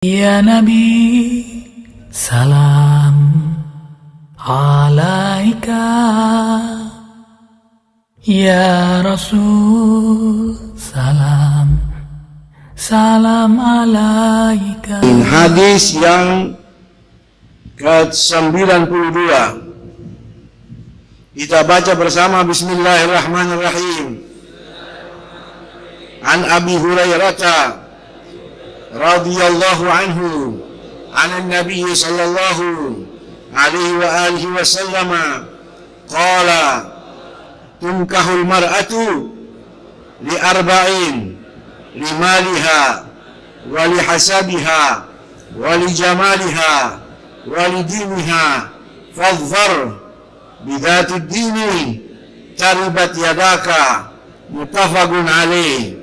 Ya Nabi, salam alaika. Ya Rasul, salam alaika. Hadis yang ke-92 kita baca bersama. Bismillahirrahmanirrahim. An Abi Hurairah radhiyallahu anhu an Nabi sallallahu alaihi wa alihi wasallam qala tunkahul mar'atu li arba'in limaliha wa li hasabiha wa li jamaliha wa li diniha fadhfar bidhatid dini taribat yadaka, muttafaqun alaih.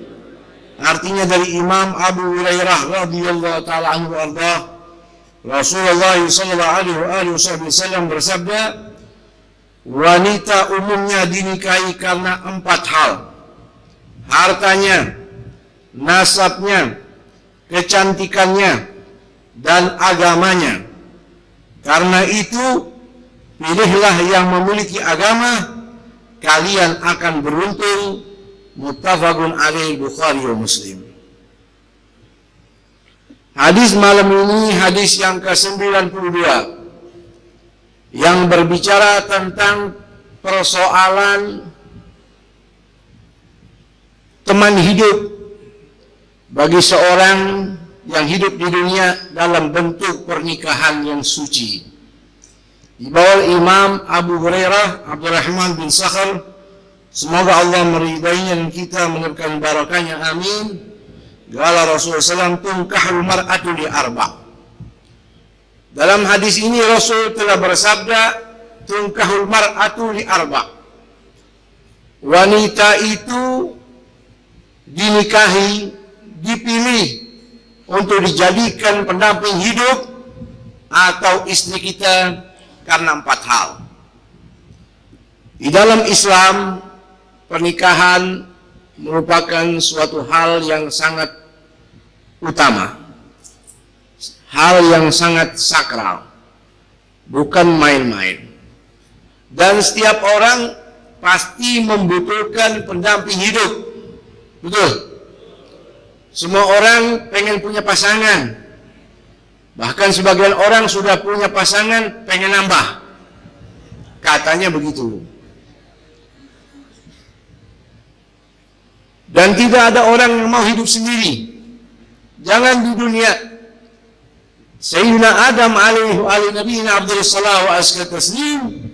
Artinya dari Imam Abu Hurairah radhiyallahu taala anhu arda, Rasulullah sallallahu alaihi wasallam bersabda, wanita umumnya dinikahi karena 4 hal: hartanya, nasabnya, kecantikannya, dan agamanya. Karena itu, pilihlah yang memiliki agama, kalian akan beruntung. Muttafaqun alaih, Bukhari wa Muslim. Hadis malam ini hadis yang ke-92 yang berbicara tentang persoalan teman hidup bagi seorang yang hidup di dunia dalam bentuk pernikahan yang suci. Dibawa Imam Abu Hurairah Abdurrahman bin Sakhr, semoga Allah meridainya dan kita menyebabkan barakahnya, amin. Qala Rasulullah SAW, tunkahul mar'atu li arba'. Dalam hadis ini Rasul telah bersabda, tunkahul mar'atu li arba'. Wanita itu dinikahi, dipilih untuk dijadikan pendamping hidup atau istri kita karena 4 hal. Di dalam Islam, pernikahan merupakan suatu hal yang sangat utama, hal yang sangat sakral, bukan main-main. Dan setiap orang pasti membutuhkan pendamping hidup, betul? Semua orang pengen punya pasangan, bahkan sebagian orang sudah punya pasangan pengen nambah, katanya begitu. Dan tidak ada orang yang mau hidup sendiri. Jangan di dunia. Sayyidina Adam alaihi nabiyina Abdul Salah wa azka taslim,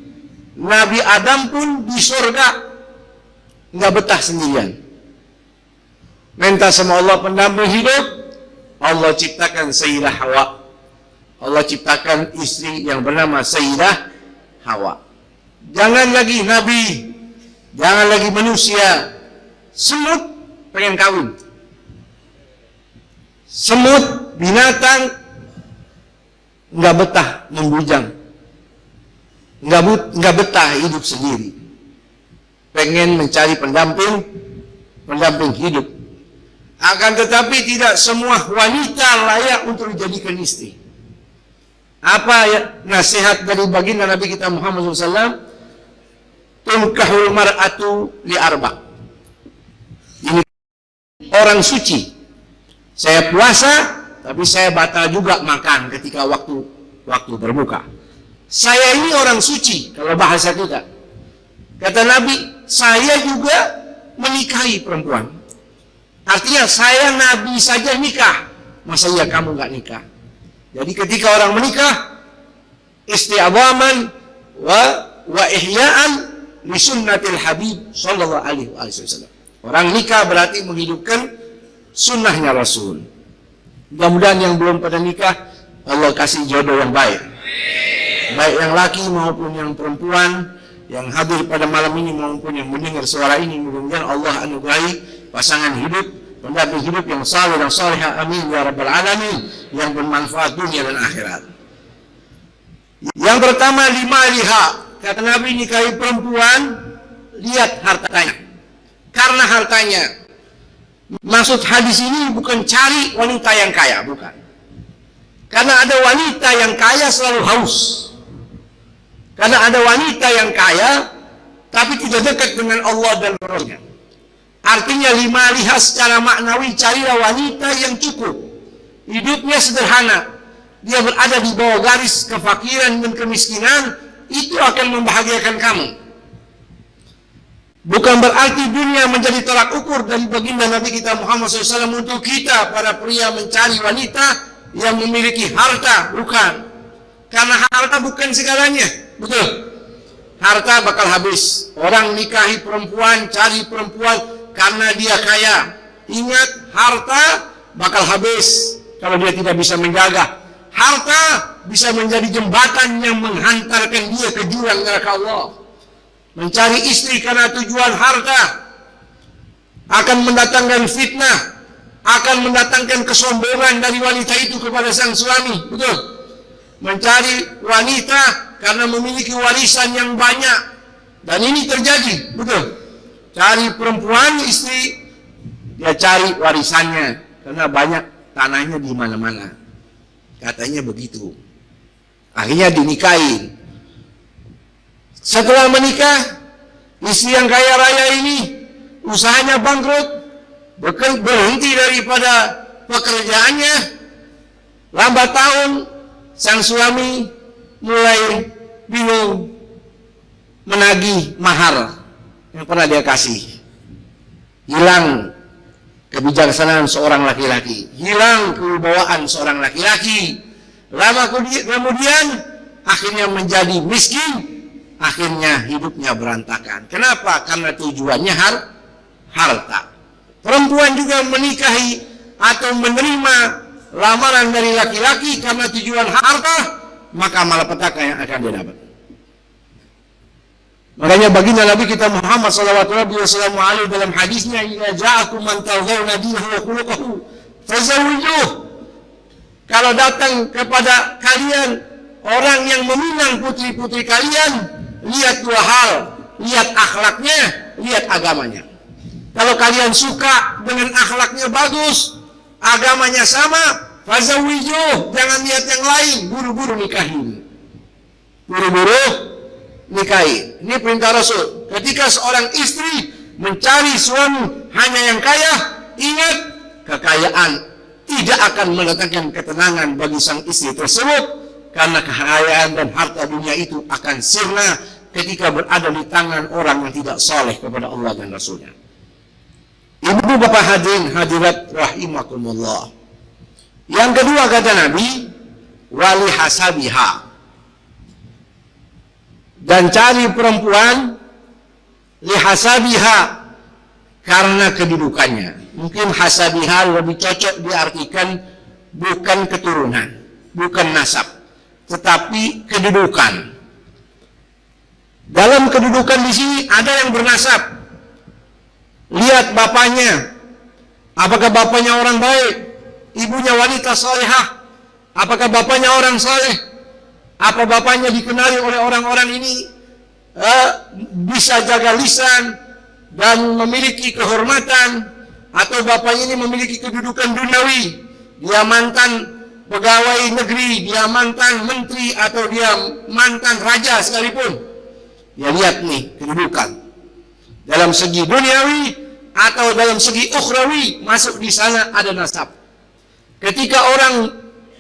Nabi Adam pun di surga nggak betah sendirian. Minta sama Allah pendamping hidup. Allah ciptakan Sayyidah Hawa. Allah ciptakan istri yang bernama Sayyidah Hawa. Jangan lagi Nabi, jangan lagi manusia. Semut pengen kawin. Semut, binatang nggak betah membujang, nggak betah hidup sendiri. Pengen mencari pendamping hidup. Akan tetapi tidak semua wanita layak untuk dijadikan istri. Apa ya nasihat dari baginda Nabi kita Muhammad SAW? Tunkahul mar'atu li arba'. Ini orang suci. Saya puasa, tapi saya batal juga makan ketika waktu berbuka. Saya ini orang suci, kalau bahasa kita. Kata Nabi, saya juga menikahi perempuan. Artinya saya Nabi saja nikah, masa iya kamu nggak nikah? Jadi ketika orang menikah, isti'adhaman wa ihya'an li sunnatil habib sallallahu alaihi wasallam. Orang nikah berarti menghidupkan sunnahnya Rasul. Mudah-mudahan yang belum pada nikah, Allah kasih jodoh yang baik. Baik yang laki maupun yang perempuan, yang hadir pada malam ini maupun yang mendengar suara ini, mudah-mudahan Allah anugerahi pasangan hidup, pendamping hidup yang saleh dan salihah, amin ya rabbal alamin, yang bermanfaat dunia dan akhirat. Yang pertama, limaliha. Kata Nabi, nikahi perempuan, lihat hartanya. Karena hartanya. Maksud hadis ini bukan cari wanita yang kaya, bukan. Karena ada wanita yang kaya selalu haus. Karena ada wanita yang kaya tapi tidak dekat dengan Allah dan Rasulnya. Artinya lihat secara maknawi, carilah wanita yang cukup. Hidupnya sederhana. Dia berada di bawah garis kefakiran dan kemiskinan. Itu akan membahagiakan kamu. Bukan berarti dunia menjadi tolak ukur dari baginda Nabi kita Muhammad SAW untuk kita para pria mencari wanita yang memiliki harta. Bukan. Karena harta bukan segalanya. Betul. Harta bakal habis. Orang nikahi perempuan, cari perempuan karena dia kaya. Ingat, harta bakal habis kalau dia tidak bisa menjaga. Harta bisa menjadi jembatan yang menghantarkan dia ke jurang neraka Allah. Mencari istri karena tujuan harta akan mendatangkan fitnah, akan mendatangkan kesombongan dari wanita itu kepada sang suami. Betul. Mencari wanita karena memiliki warisan yang banyak, dan ini terjadi. Betul. Cari perempuan istri, dia cari warisannya karena banyak tanahnya di mana-mana. Katanya begitu. Akhirnya dinikahin. Setelah menikah, istri yang kaya raya ini usahanya bangkrut, berhenti daripada pekerjaannya. Lambat tahun, sang suami mulai bingung menagih mahar yang pernah dia kasih. Hilang kebijaksanaan seorang laki-laki, hilang kewibawaan seorang laki-laki. Lama kemudian akhirnya menjadi miskin, akhirnya hidupnya berantakan. Kenapa? Karena tujuannya harta. Perempuan juga menikahi atau menerima lamaran dari laki-laki karena tujuan harta, maka malapetaka yang akan dia dapat. Makanya baginda Nabi kita Muhammad SAW dalam hadisnya, "Idza ja'akum man tardawna dinahu wa khuluquhu fazawwijuh." Kalau datang kepada kalian orang yang meminang putri-putri kalian, lihat dua hal, lihat akhlaknya, lihat agamanya. Kalau kalian suka dengan akhlaknya bagus, agamanya sama, fazawwijuh, jangan lihat yang lain, buru-buru nikahin. Buru-buru nikahi. Ini perintah Rasul. Ketika seorang istri mencari suami hanya yang kaya, ingat, kekayaan tidak akan mendatangkan ketenangan bagi sang istri tersebut, karena kekayaan dan harta dunia itu akan sirna ketika berada di tangan orang yang tidak saleh kepada Allah dan Rasulnya. Ibu bapak hadirin hadirat rahimakumullah. Yang kedua kata Nabi, wali hasabiha. Dan cari perempuan lihasabiha karena kedudukannya. Mungkin hasabiha lebih cocok diartikan bukan keturunan, bukan nasab, tetapi kedudukan. Dalam kedudukan di sini ada yang bernasab. Lihat bapaknya, apakah bapaknya orang baik, ibunya wanita salehah, apakah bapaknya orang saleh. Apa bapaknya dikenali oleh orang-orang ini bisa jaga lisan dan memiliki kehormatan, atau bapaknya ini memiliki kedudukan duniawi, dia mantan pegawai negeri, dia mantan menteri, atau dia mantan raja sekalipun. Dia lihat nih kedudukan dalam segi duniawi atau dalam segi ukhrawi, masuk di sana ada nasab. Ketika orang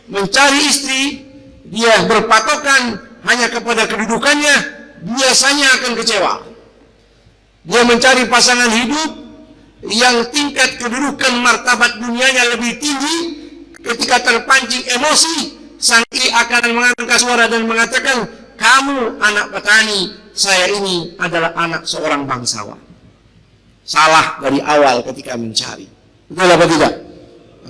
mencari istri, dia berpatokan hanya kepada kedudukannya, biasanya akan kecewa. Dia mencari pasangan hidup yang tingkat kedudukan martabat dunianya lebih tinggi. Ketika terpancing emosi, sang istri akan mengangkat suara dan mengatakan, "Kamu anak petani, saya ini adalah anak seorang bangsawan." Salah dari awal ketika mencari. Betul apa tidak?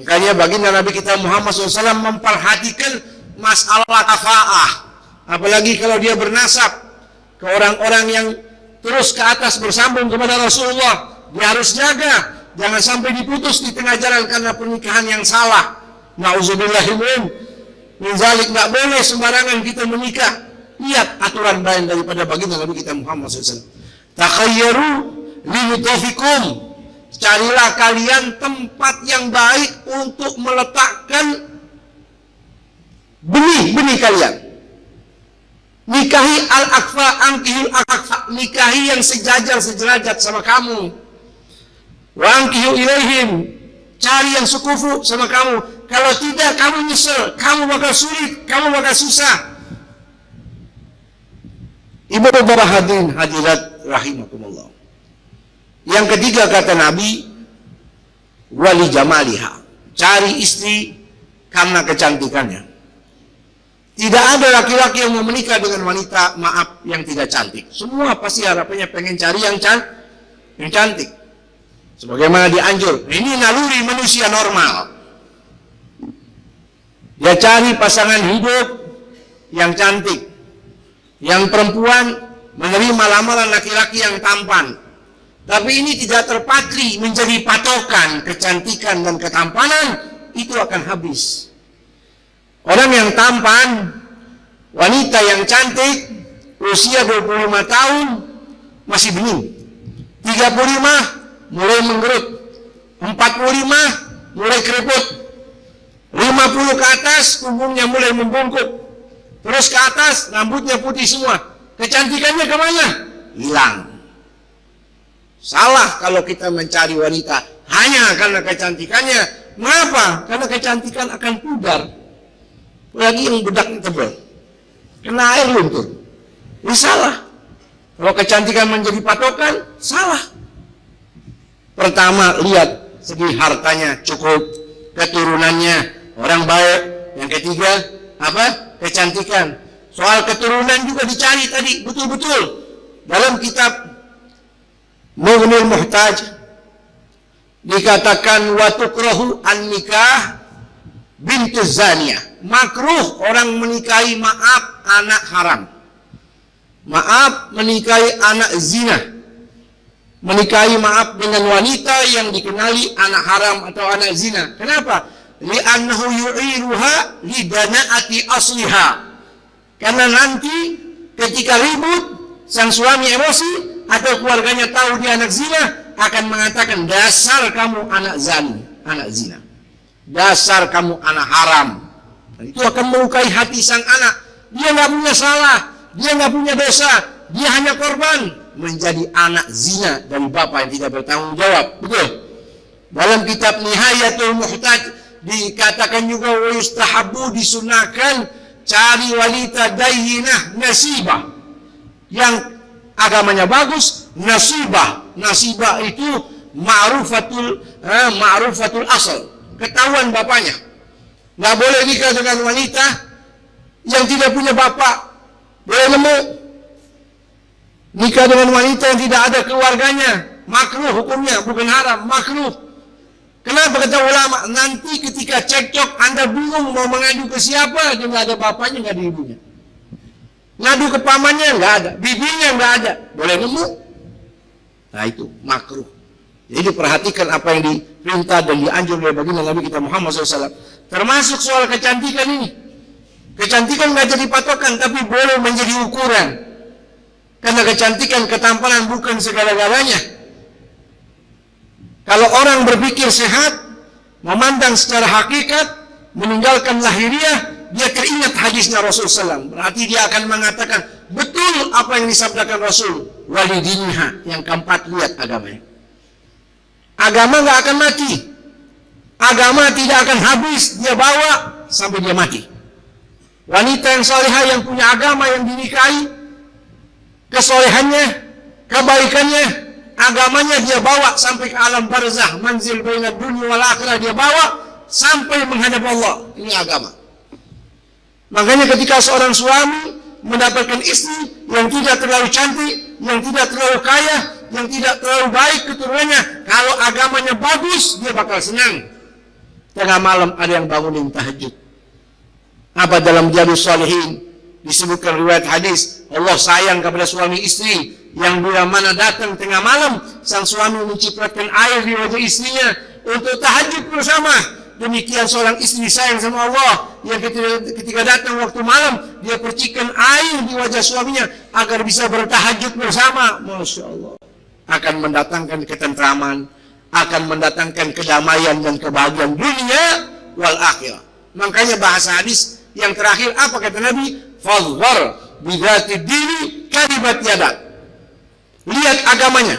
Makanya baginda Nabi kita Muhammad SAW memperhatikan masalah kafa'ah, apalagi kalau dia bernasab ke orang-orang yang terus ke atas bersambung kepada Rasulullah. Dia harus jaga, jangan sampai diputus di tengah jalan karena pernikahan yang salah. Na'udzubillahimin min zalik. Nggak boleh sembarangan kita menikah. Lihat aturan lain daripada baginda Nabi kita Muhammad SAW. Takhayyaru limutafikum, carilah kalian tempat yang baik untuk meletakkan benih kalian. Nikahi al-akfa, angkihul akfa, nikahi yang sejajar sederajat sama kamu. Wa angkihu ilaihim, cari yang sekufu sama kamu. Kalau tidak, kamu nyesel, kamu bakal sulit, kamu bakal susah. Ibu bapak hadirin hadirat rahimakumullah. Yang ketiga kata Nabi, wali jamaliha, cari istri karena kecantikannya. Tidak ada laki-laki yang mau menikah dengan wanita, maaf, yang tidak cantik. Semua pasti harapannya pengen cari yang cantik. Sebagaimana dianjur. Ini naluri manusia normal. Dia cari pasangan hidup yang cantik. Yang perempuan menerima lamaran laki-laki yang tampan. Tapi ini tidak terpatri menjadi patokan kecantikan dan ketampanan, itu akan habis. Orang yang tampan, wanita yang cantik, usia 25 tahun, masih bening. 35, mulai menggerut. 45, mulai keriput. 50 ke atas, punggungnya mulai membungkuk. Terus ke atas, rambutnya putih semua. Kecantikannya kemana? Hilang. Salah kalau kita mencari wanita hanya karena kecantikannya. Mengapa? Karena kecantikan akan pudar. Lagi yang bedaknya tebal, kena air luntur. Ini salah. Kalau kecantikan menjadi patokan, salah. Pertama, lihat segi hartanya cukup, keturunannya orang baik. Yang ketiga, apa? Kecantikan. Soal keturunan juga dicari tadi betul-betul. Dalam kitab Mughnil Muhtaj dikatakan wa tukrahu an-nikah bintu zaniyah. Makruh orang menikahi, maaf, anak haram. Maaf, menikahi anak zina. Menikahi, maaf, dengan wanita yang dikenali anak haram atau anak zina. Kenapa? Li'annahu yu'iruha lidana'ati asliha. Karena nanti ketika ribut, sang suami emosi atau keluarganya tahu dia anak zina, akan mengatakan, dasar kamu anak zani, anak zina. Dasar kamu anak haram. Dan itu akan melukai hati sang anak. Dia nggak punya salah, dia nggak punya dosa, dia hanya korban menjadi anak zina dari bapak yang tidak bertanggung jawab. Betul. Dalam kitab Nihayatul Muhtaj dikatakan juga wa yustahabu, disunahkan cari wanita dayyinah nasibah, yang agamanya bagus. Nasibah itu ma'rufatul asal, ketahuan bapaknya. Nggak boleh nikah dengan wanita yang tidak punya bapak. Boleh nemu nikah dengan wanita yang tidak ada keluarganya, makruh hukumnya, bukan haram, makruh. Kenapa kata ulama? Nanti ketika cekcok Anda bingung mau mengadu ke siapa, dia nggak ada bapaknya, nggak ada ibunya. Ngadu ke pamannya nggak ada, bibinya nggak ada, boleh nemu. Nah itu makruh. Jadi perhatikan apa yang diperintah dan dianjur oleh baginda Nabi kita Muhammad SAW. Termasuk soal kecantikan ini. Kecantikan nggak jadi patokan, tapi boleh menjadi ukuran. Karena kecantikan, ketampanan bukan segala-galanya. Kalau orang berpikir sehat, memandang secara hakikat, meninggalkan lahiriah, dia teringat hadisnya Rasulullah SAW. Berarti dia akan mengatakan, betul apa yang disabdakan Rasul. Walidinha, yang keempat, lihat agamanya. Agama nggak akan mati. Agama tidak akan habis, dia bawa sampai dia mati. Wanita yang salihah, yang punya agama, yang dinikahi, kesolehannya, kebaikannya, agamanya dia bawa sampai ke alam barzah, manzil bainad dunya wal akhirah, dia bawa sampai menghadap Allah. Ini agama. Makanya ketika seorang suami mendapatkan istri yang tidak terlalu cantik, yang tidak terlalu kaya, yang tidak terlalu baik keturunannya, kalau agamanya bagus, dia bakal senang. Tengah malam ada yang bangunin tahajud. Apa dalam Riyadhus Shalihin disebutkan riwayat hadis, Allah sayang kepada suami istri yang bila mana datang tengah malam, sang suami mencipratkan air di wajah istrinya untuk tahajud bersama. Demikian seorang istri sayang sama Allah yang ketika datang waktu malam, dia percikan air di wajah suaminya agar bisa bertahajud bersama. Masya Allah. Akan mendatangkan ketentraman, akan mendatangkan kedamaian dan kebahagiaan dunia wal akhirah. Makanya bahasa hadis, Yang terakhir apa kata Nabi? Fadhfar bidzati dini karibat yadak. Lihat agamanya.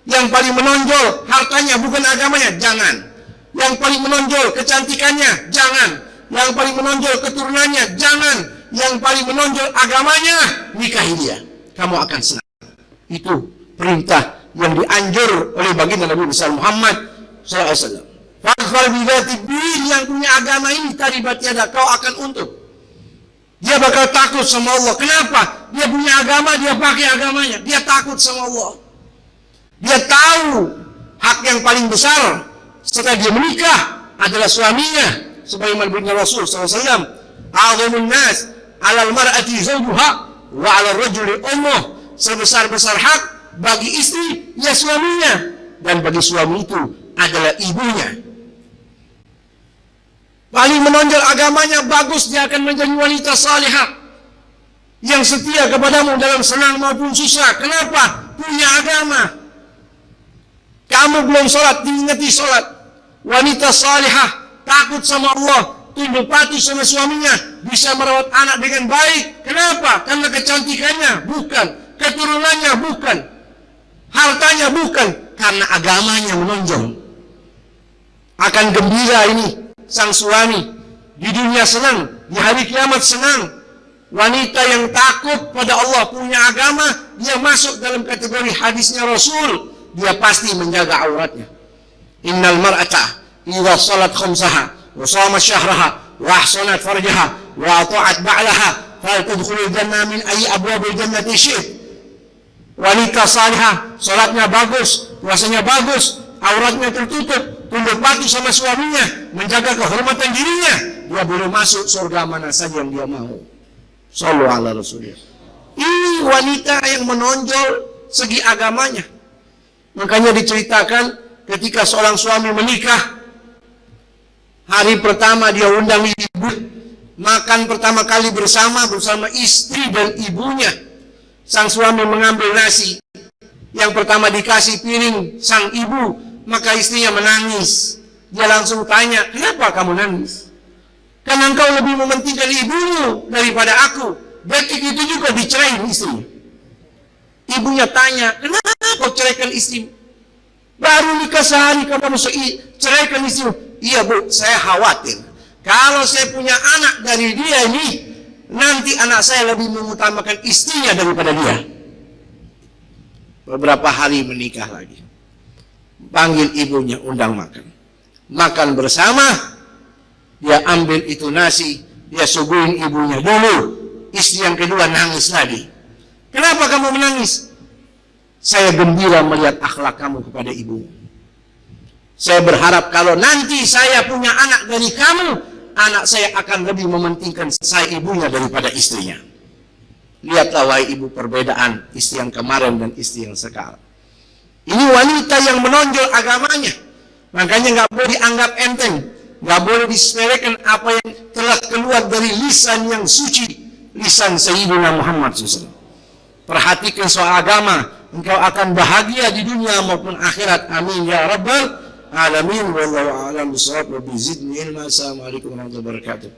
Yang paling menonjol hartanya, bukan agamanya, jangan. Yang paling menonjol kecantikannya, jangan. Yang paling menonjol keturunannya, jangan. Yang paling menonjol agamanya, nikahi dia. Kamu akan senang. Itu perintah yang dianjur oleh baginda Nabi besar Muhammad SAW. Fadhfar bidzati din, yang punya agama ini karibat yadak, kau akan untung. Dia bakal takut sama Allah. Kenapa? Dia punya agama, dia pakai agamanya. Dia takut sama Allah. Dia tahu hak yang paling besar setelah dia menikah adalah suaminya. Sebagaimana berbunyi Rasul SAW, "A'dhamun nas 'alal mar'ati zawjuha wa 'alal rajuli ummuh." Sebesar-besar hak bagi istri ya suaminya, dan bagi suami itu adalah ibunya. Paling menonjol agamanya, bagus, dia akan menjadi wanita salihah yang setia kepadamu dalam senang maupun susah. Kenapa? Punya agama. Kamu belum sholat, diingati sholat. Wanita salihah, takut sama Allah, tunduk patuh sama suaminya, bisa merawat anak dengan baik. Kenapa? Karena kecantikannya? Bukan. Keturunannya? Bukan. Hartanya? Bukan. Karena agamanya menonjol. Akan gembira ini sang suami. Di dunia senang, di hari kiamat senang. Wanita yang takut pada Allah, punya agama, dia masuk dalam kategori hadisnya Rasul. Dia pasti menjaga auratnya. Innal mar'ata idza salat khamsaha wa shamat syahraha wa ahsanat farjaha wa ata'at ba'laha faltadkhulul jannah min ayyi abwabil jannati syi'at. Wanita salihah, salatnya bagus, puasanya bagus, auratnya tertutup, tunduk patuh sama suaminya, menjaga kehormatan dirinya, dia boleh masuk surga mana saja yang dia mau. Shallu ala Rasulillah. Ini wanita yang menonjol segi agamanya. Makanya diceritakan ketika seorang suami menikah, hari pertama dia undang ibu, makan pertama kali bersama istri dan ibunya. Sang suami mengambil nasi, yang pertama dikasih piring sang ibu, maka istrinya menangis. Dia langsung tanya, kenapa kamu nangis? Karena engkau lebih mementingkan ibumu daripada aku. Detik itu juga diceraiin istrinya. Ibunya tanya, kenapa kau ceraikan istri? Baru nikah sehari kamu harus ceraikan istri. Iya bu, saya khawatir kalau saya punya anak dari dia ini, nanti anak saya lebih mengutamakan istrinya daripada dia. Beberapa hari menikah lagi, panggil ibunya, undang makan. Makan bersama, dia ambil itu nasi, dia suguhin ibunya dulu. Istri yang kedua nangis lagi. Kenapa kamu menangis? Saya gembira melihat akhlak kamu kepada ibu. Saya berharap kalau nanti saya punya anak dari kamu, anak saya akan lebih mementingkan saya ibunya daripada istrinya. Lihatlah wahai ibu perbedaan istri yang kemarin dan istri yang sekarang. Ini wanita yang menonjol agamanya. Makanya nggak boleh dianggap enteng, nggak boleh disepelekan apa yang telah keluar dari lisan yang suci, lisan Sayyidina Muhammad SAW. Perhatikan soal agama, engkau akan bahagia di dunia maupun akhirat. Amin ya rabbal alamin. Wallahu a'lam bishawab. Wa bizidni ilma. Assalamualaikum warahmatullahi wabarakatuh.